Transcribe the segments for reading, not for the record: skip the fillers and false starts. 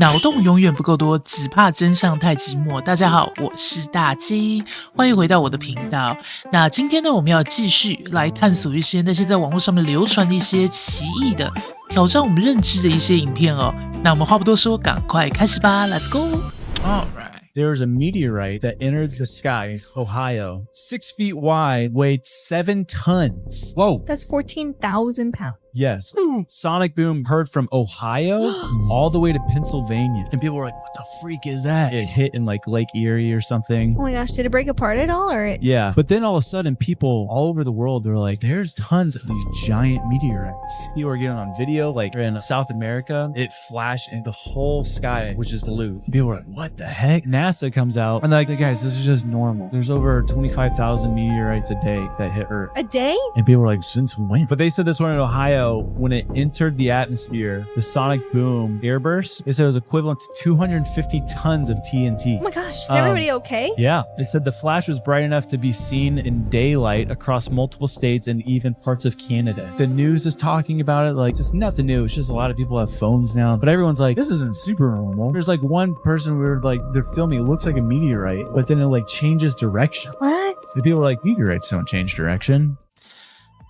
脑洞永远不够多，只怕真相太寂寞。大家好，我是大鸡，欢迎回到我的频道。那今天呢，我们要继续来探索一些那些在网络上面流传的一些奇异的、挑战我们认知的一些影片哦。那我们话不多说，赶快开始吧 ，Let's go！ There was a meteorite that entered the sky in Ohio, 6 feet wide, weighed 7 tons. Whoa. That's 14,000 pounds. Yes. Sonic boom heard from Ohio all the way to Pennsylvania. And people were like, what the freak is that? It hit in like Lake Erie or something. Oh my gosh, did it break apart at all? Yeah. But then all of a sudden, people all over the world, they're like, there's tons of these giant meteorites. People are getting on video, like in South America, it flashed and the whole sky was just blue. People were like, what the heck? NASA comes out and they're like, guys, this is just normal. There's over 25,000 meteorites a day that hit Earth. A day? And people were like, since when? But they said this one in Ohio, when it entered the atmosphere, the sonic boom airburst, it said it was equivalent to 250 tons of TNT. Oh my gosh, is everybody okay? Yeah. It said the flash was bright enough to be seen in daylight across multiple states and even parts of Canada. The news is talking about it like it's nothing new. It's just a lot of people have phones now. But everyone's like, this isn't super normal. There's like one person where like they're filming, it looks like a meteorite, but then it like changes direction. What? The people are like, meteorites don't change direction.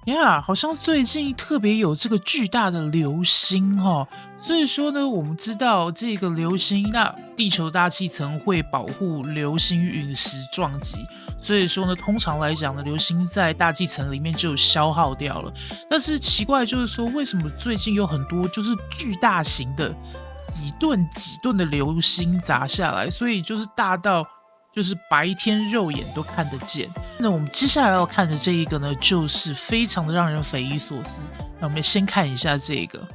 Yeah, 好像最近特别有这个巨大的流星哦，所以说呢，我们知道这个流星，那地球大气层会保护流星陨石撞击，所以说呢，通常来讲呢，流星在大气层里面就消耗掉了。但是奇怪就是说，为什么最近有很多就是巨大型的几吨的流星砸下来，所以就是大到就是白天肉眼都看得见。那我们接下来要看的这一个呢，就是非常的让人匪夷所思。那我们先看一下这个。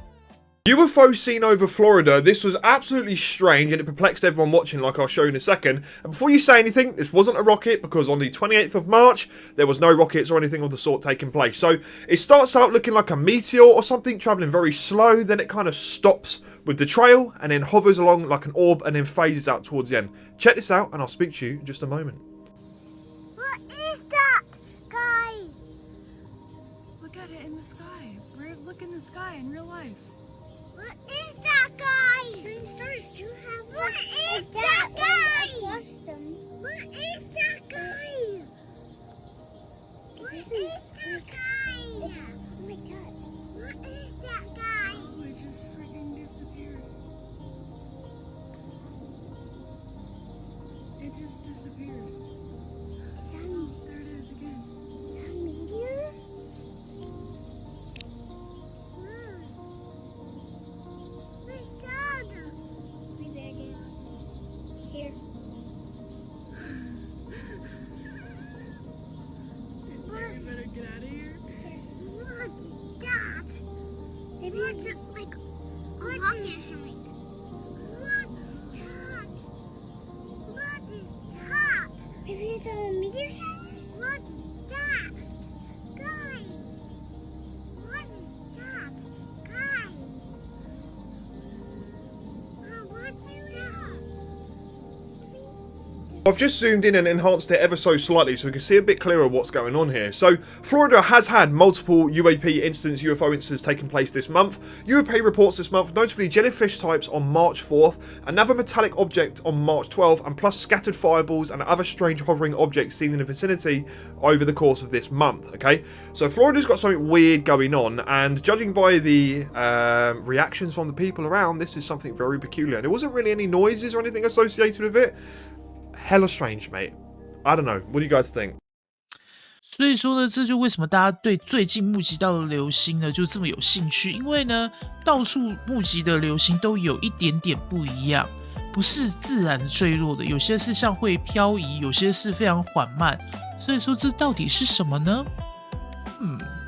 UFO seen over Florida. This was absolutely strange and it perplexed everyone watching, like I'll show you in a second. And before you say anything, this wasn't a rocket because on the 28th of March, there was no rockets or anything of the sort taking place. So it starts out looking like a meteor or something, travelling very slow. Then it kind of stops with the trail and then hovers along like an orb and then phases out towards the end. Check this out and I'll speak to you in just a moment. What is that, guy? Look at it in the sky. Look in the sky in real life. What is that, guy? What is that, guy? What is that, guy? What is that, guy? Oh my god. What is that, guy? Oh, it just freaking disappeared. It just disappeared. Oh, there it is again. Is that a meteor? My dad. Maybe again. Here. You better get out of here. What is that? Maybe it's just like a rocket or something. What is that? What is that? Maybe it's a meteor shower? What is that? Guy. What is that? Guy. What is that? I've just zoomed in and enhanced it ever so slightly so we can see a bit clearer what's going on here. So, Florida has had multiple UFO incidents taking place this month. UAP reports this month, notably jellyfish types on March 4th, another metallic object on March 12th, and plus scattered fireballs and other strange hovering objects seen in the vicinity over the course of this month, okay? So, Florida's got something weird going on, and judging by the reactions from the people around, this is something very peculiar. And there wasn't really any noises or anything associated with it. Hella strange, mate. I don't know. What do you guys think? 所以说呢，这就为什么大家对最近目击到的流星呢就这么有兴趣，因为呢，到处目击的流星都有一点点不一样，不是自然坠落的，有些是像会漂移，有些是非常缓慢。所以说这到底是什么呢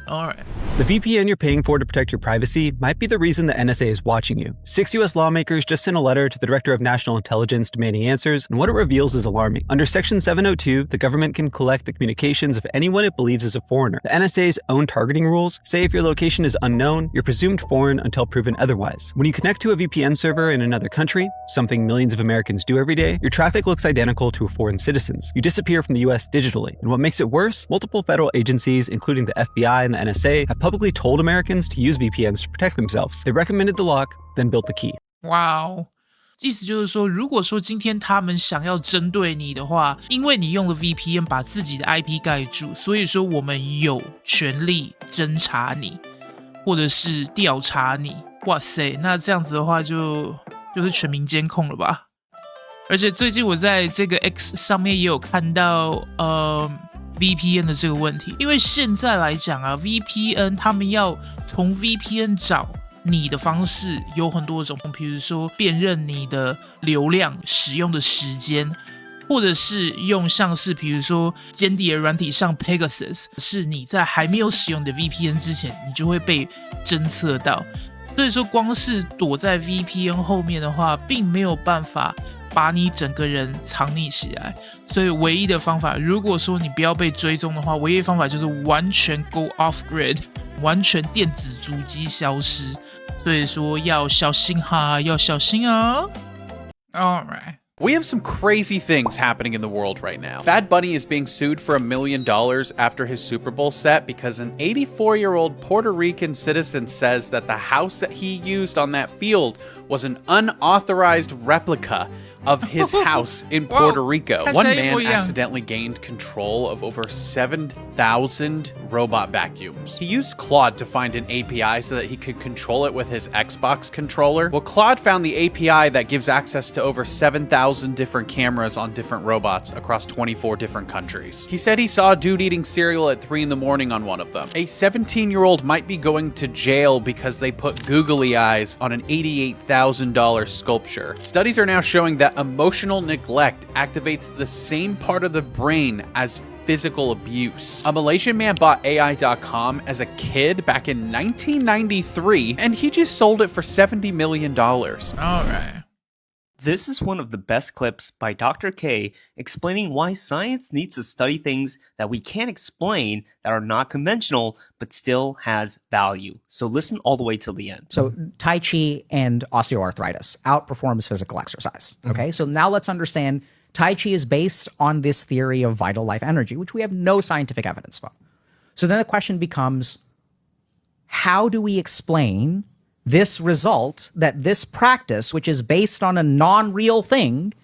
？Alright. The VPN you're paying for to protect your privacy might be the reason the NSA is watching you. 6 U.S. lawmakers just sent a letter to the Director of National Intelligence demanding answers, and what it reveals is alarming. Under Section 702, the government can collect the communications of anyone it believes is a foreigner. The NSA's own targeting rules say if your location is unknown, you're presumed foreign until proven otherwise. When you connect to a VPN server in another country, something millions of Americans do every day, your traffic looks identical to a foreign citizen's. You disappear from the U.S. digitally. And what makes it worse, multiple federal agencies, including the FBI and the NSA, have publicly told Americans to use VPNs to protect themselves. They recommended the lock, then built the key. Wow. 意思就是说，如果说今天他们想要针对你的话，因为你用了 VPN 把自己的 IP 盖住，所以说我们有权利侦查你，或者是调查你。哇塞，那这样子的话就是全民监控了吧？而且最近我在这个 X 上面也有看到VPN 的这个问题，因为现在来讲啊 ，VPN 他们要从 VPN 找你的方式有很多种，比如说辨认你的流量使用的时间，或者是用像是比如说间谍软体上 Pegasus， 是你在还没有使用你的 VPN 之前，你就会被侦测到。所以说光是躲在 VPN 后面的话，并没有办法把你整个人藏匿起来，所以唯一的方法，如果说你不要被追踪的话，唯一的方法就是完全 go off grid， 完全电子足迹消失。所以说要小心哈，要小心啊。All right.We have some crazy things happening in the world right now. Bad Bunny is being sued for $1 million after his Super Bowl set because an 84-year-old Puerto Rican citizen says that the house that he used on that field was an unauthorized replica of his house in Puerto Rico. One man accidentally gained control of over 7,000 robot vacuums. He used Claude to find an API so that he could control it with his Xbox controller. Well, Claude found the API that gives access to over 7,000 different cameras on different robots across 24 different countries. He said he saw a dude eating cereal at 3 in the morning on one of them. A 17-year-old might be going to jail because they put googly eyes on an $88,000 sculpture. Studies are now showing that emotional neglect activates the same part of the brain as physical abuse. A Malaysian man bought AI.com as a kid back in 1993, and he just sold it for $70 million. All right. This is one of the best clips by Dr. K explaining why science needs to study things that we can't explain that are not conventional but still has value. So listen all the way till the end. So Tai Chi and osteoarthritis outperforms physical exercise. Okay, so now let's understand Tai Chi is based on this theory of vital life energy, which we have no scientific evidence for. So then the question becomes, how do we explain this result that this practice, which is based on a non-real thing,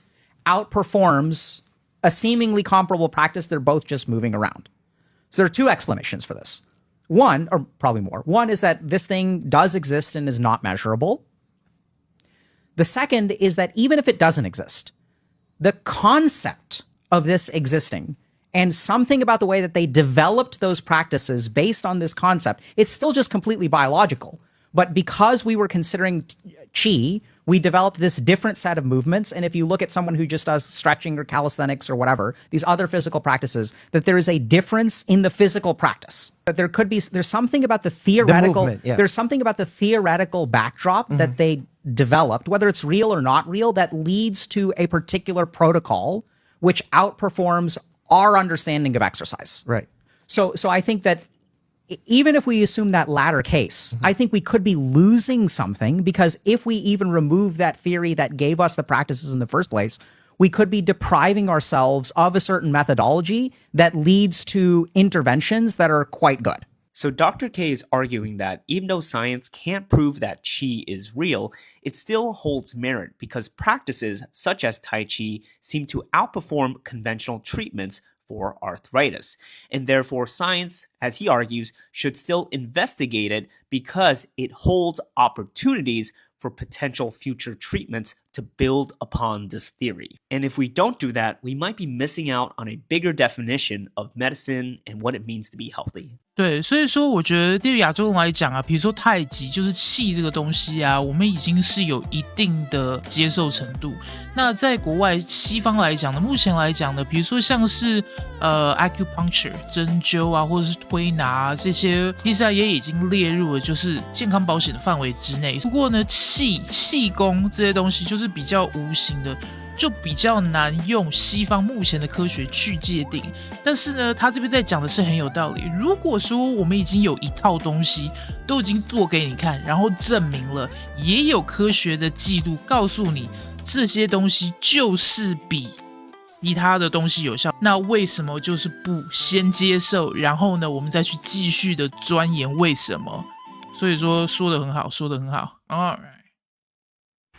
outperforms a seemingly comparable practice? They're both just moving around. So there are two explanations for this. One, or probably more. One is that this thing does exist and is not measurable. The second is that even if it doesn't exist, the concept of this existing and something about the way that they developed those practices based on this concept, it's still just completely biological. But because we were considering chi, we developed this different set of movements. And if you look at someone who just does stretching or calisthenics or whatever, these other physical practices, that there is a difference in the physical practice. That there's something about the theoretical, there's something about the theoretical backdrop that they developed, whether it's real or not real, that leads to a particular protocol which outperforms our understanding of exercise. Right. So I think that even if we assume that latter case, I think we could be losing something, because if we even remove that theory that gave us the practices in the first place, we could be depriving ourselves of a certain methodology that leads to interventions that are quite good. So Dr. K is arguing that even though science can't prove that Qi is real, it still holds merit because practices such as Tai Chi seem to outperform conventional treatments for arthritis. And therefore science, as he argues, should still investigate it because it holds opportunities for potential future treatments to build upon this theory. And if we don't do that, we might be missing out on a bigger definition of medicine and what it means to be healthy. 对，所以说我觉得对于亚洲人来讲啊，比如说太极就是气这个东西啊，我们已经是有一定的接受程度。那在国外西方来讲呢，目前来讲呢，比如说像是acupuncture 针灸啊，或者是推拿啊，这些其实也已经列入了就是健康保险的范围之内。不过呢，气功这些东西就是比较无形的，就比较难用西方目前的科学去界定。但是呢，他这边在讲的是很有道理。如果说我们已经有一套东西都已经做给你看，然后证明了，也有科学的记录告诉你这些东西就是比其他的东西有效，那为什么就是不先接受，然后呢，我们再去继续的钻研为什么？所以说得很好，说得很好。Alright.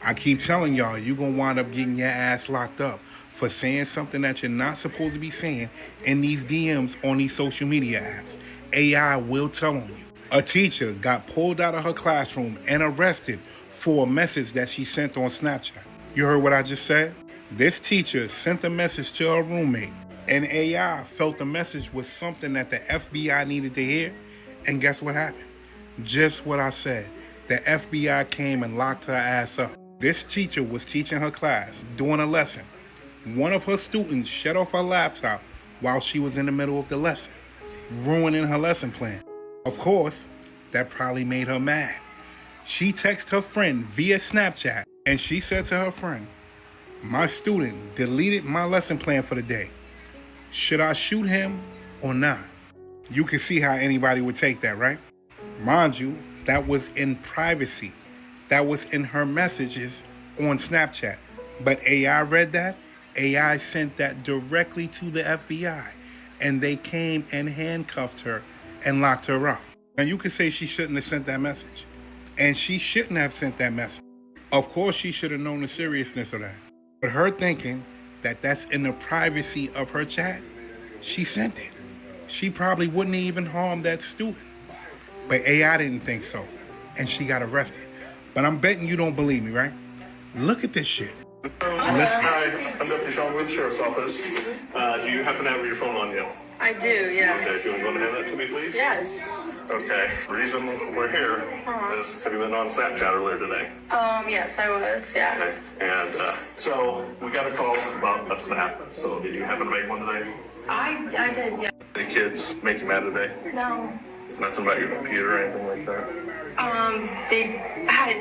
I keep telling y'all, you're going to wind up getting your ass locked up for saying something that you're not supposed to be saying in these DMs on these social media apps. AI will tell on you. A teacher got pulled out of her classroom and arrested for a message that she sent on Snapchat. You heard what I just said? This teacher sent a message to her roommate, and AI felt the message was something that the FBI needed to hear, and guess what happened? Just what I said. The FBI came and locked her ass up. This teacher was teaching her class, doing a lesson. One of her students shut off her laptop while she was in the middle of the lesson, ruining her lesson plan. Of course, that probably made her mad. She texted her friend via Snapchat, and she said to her friend, "My student deleted my lesson plan for the day. Should I shoot him or not?" You can see how anybody would take that, right? Mind you, that was in privacy. That was in her messages on Snapchat. But AI read that. AI sent that directly to the FBI, and they came and handcuffed her and locked her up. Now you could say she shouldn't have sent that message, and she shouldn't have sent that message. Of course, she should have known the seriousness of that. But her thinking that that's in the privacy of her chat, she sent it. She probably wouldn't even harm that student. But AI didn't think so, and she got arrested. But I'm betting you don't believe me, right? Look at this shit. Hi, I'm Deputy Sean with the Sheriff's Office. Do you happen to have your phone on you? I do, yes. Okay, if you want to go and hand that to me, please? Yes. Okay, the reason we're here is, have you been on Snapchat earlier today? Yes, I was, yeah. Okay, and so we got a call about a snap. So did you happen to make one today? I did, yeah. The kids make you mad today? No. Nothing about your computer or anything like that? I had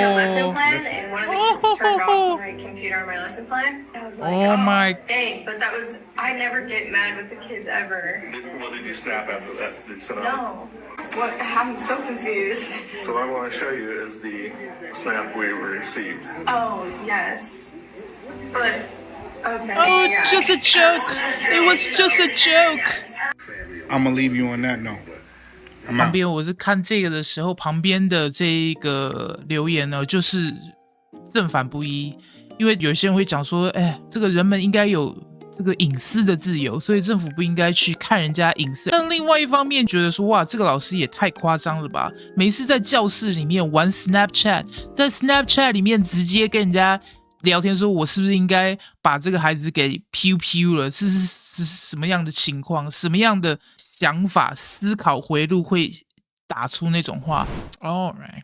a lesson plan, and one of the kids turned off my computer on my lesson plan. I was like, Oh my. dang, but that was, I never get mad with the kids ever. What did you snap after that? Did you send out? No. What? I'm so confused. So what I want to show you is the snap we received. Oh, yes. But, okay. Oh, yeah. just a joke. It was just a joke. I'm gonna leave you on that note. 旁边我是看这个的时候，旁边的这一个留言呢，就是正反不一，因为有些人会讲说，哎，这个人们应该有这个隐私的自由，所以政府不应该去看人家隐私。但另外一方面觉得说，哇，这个老师也太夸张了吧！每次在教室里面玩 Snapchat， 在 Snapchat 里面直接跟人家聊天说，我是不是应该把这个孩子给 PU 了？是什么样的情况？什么样的想法、思考回路会打出那种话 ？All right.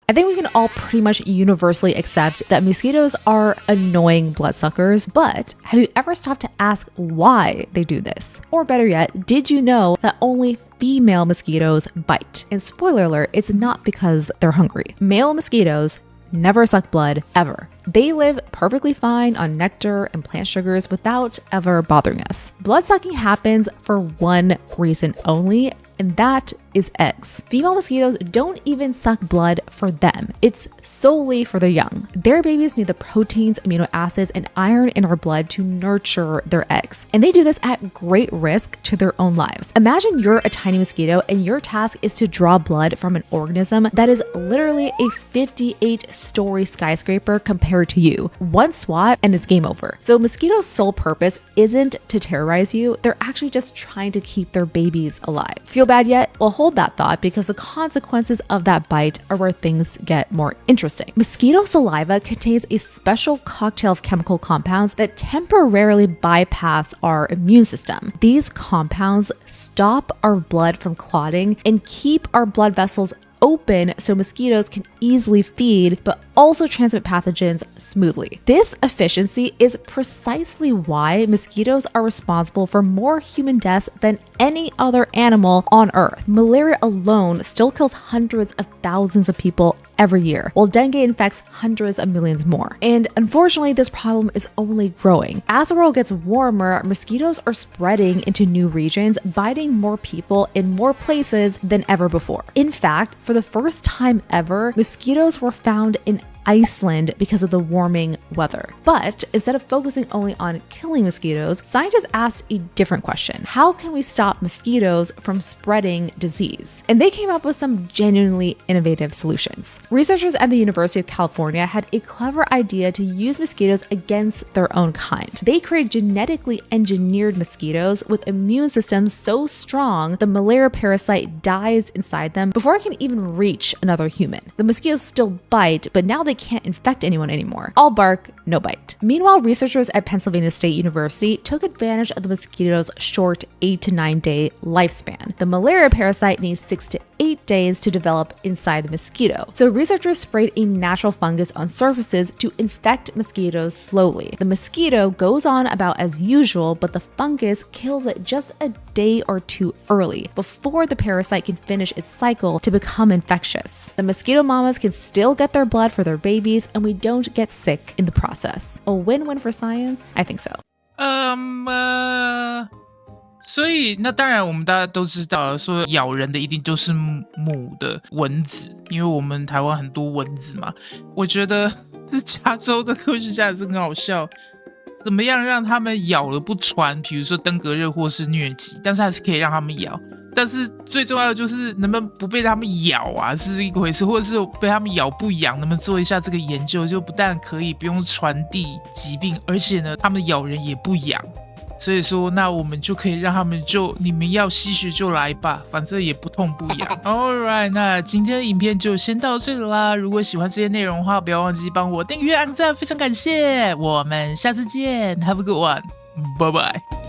I think we can all pretty much universally accept that mosquitoes are annoying bloodsuckers, but have you ever stopped to ask why they do this? Or better yet, did you know that only female mosquitoes bite? And spoiler alert, it's not because they're hungry. Male mosquitoes never suck blood, ever. They live perfectly fine on nectar and plant sugars without ever bothering us. Blood sucking happens for one reason only, and that is eggs. Female mosquitoes don't even suck blood for them. It's solely for their young. Their babies need the proteins, amino acids, and iron in our blood to nurture their eggs. And they do this at great risk to their own lives. Imagine you're a tiny mosquito and your task is to draw blood from an organism that is literally a 58-story skyscraper compared to you. One swat and it's game over. So mosquitoes' sole purpose isn't to terrorize you. They're actually just trying to keep their babies alive. Feel bad yet? Well, hold that thought, because the consequences of that bite are where things get more interesting. Mosquito saliva contains a special cocktail of chemical compounds that temporarily bypass our immune system. These compounds stop our blood from clotting and keep our blood vessels open so mosquitoes can easily feed but also transmit pathogens smoothly. This efficiency is precisely why mosquitoes are responsible for more human deaths than any other animal on Earth. Malaria alone still kills hundreds of thousands of people every year, while dengue infects hundreds of millions more. And unfortunately, this problem is only growing. As the world gets warmer, mosquitoes are spreading into new regions, biting more people in more places than ever before. In fact, for the first time ever, mosquitoes were found in Iceland because of the warming weather. But instead of focusing only on killing mosquitoes, scientists asked a different question. How can we stop mosquitoes from spreading disease? And they came up with some genuinely innovative solutions. Researchers at the University of California had a clever idea to use mosquitoes against their own kind. They created genetically engineered mosquitoes with immune systems so strong the malaria parasite dies inside them before it can even reach another human. The mosquitoes still bite, but now they can't infect anyone anymore. All bark, no bite. Meanwhile, researchers at Pennsylvania State University took advantage of the mosquito's short 8 to 9 day lifespan. The malaria parasite needs 6 to 8 days to develop inside the mosquito. So researchers sprayed a natural fungus on surfaces to infect mosquitoes slowly. The mosquito goes on about as usual, but the fungus kills it just a day or two early before the parasite can finish its cycle to become infectious. The mosquito mamas can still get their blood for their babies, and we don't get sick in the process. A win-win for science? I think so. 所以那当然我们大家都知道说咬人的一定都是母的蚊子，因为我们台湾很多蚊子嘛。我觉得这加州的科学家也是很好笑，怎么样让他们咬了不传，比如说登革热或是疟疾，但是还是可以让他们咬。但是最重要的就是能不能不被他们咬啊，是一回事，或者是被他们咬不痒，能不能做一下这个研究，就不但可以不用传递疾病，而且呢他们咬人也不痒。所以说那我们就可以让他们你们要吸血就来吧，反正也不痛不痒。Alright， 那今天的影片就先到这里啦。如果喜欢这些内容的话，不要忘记帮我订阅按赞，非常感谢。我们下次见， Have a good one， 拜拜。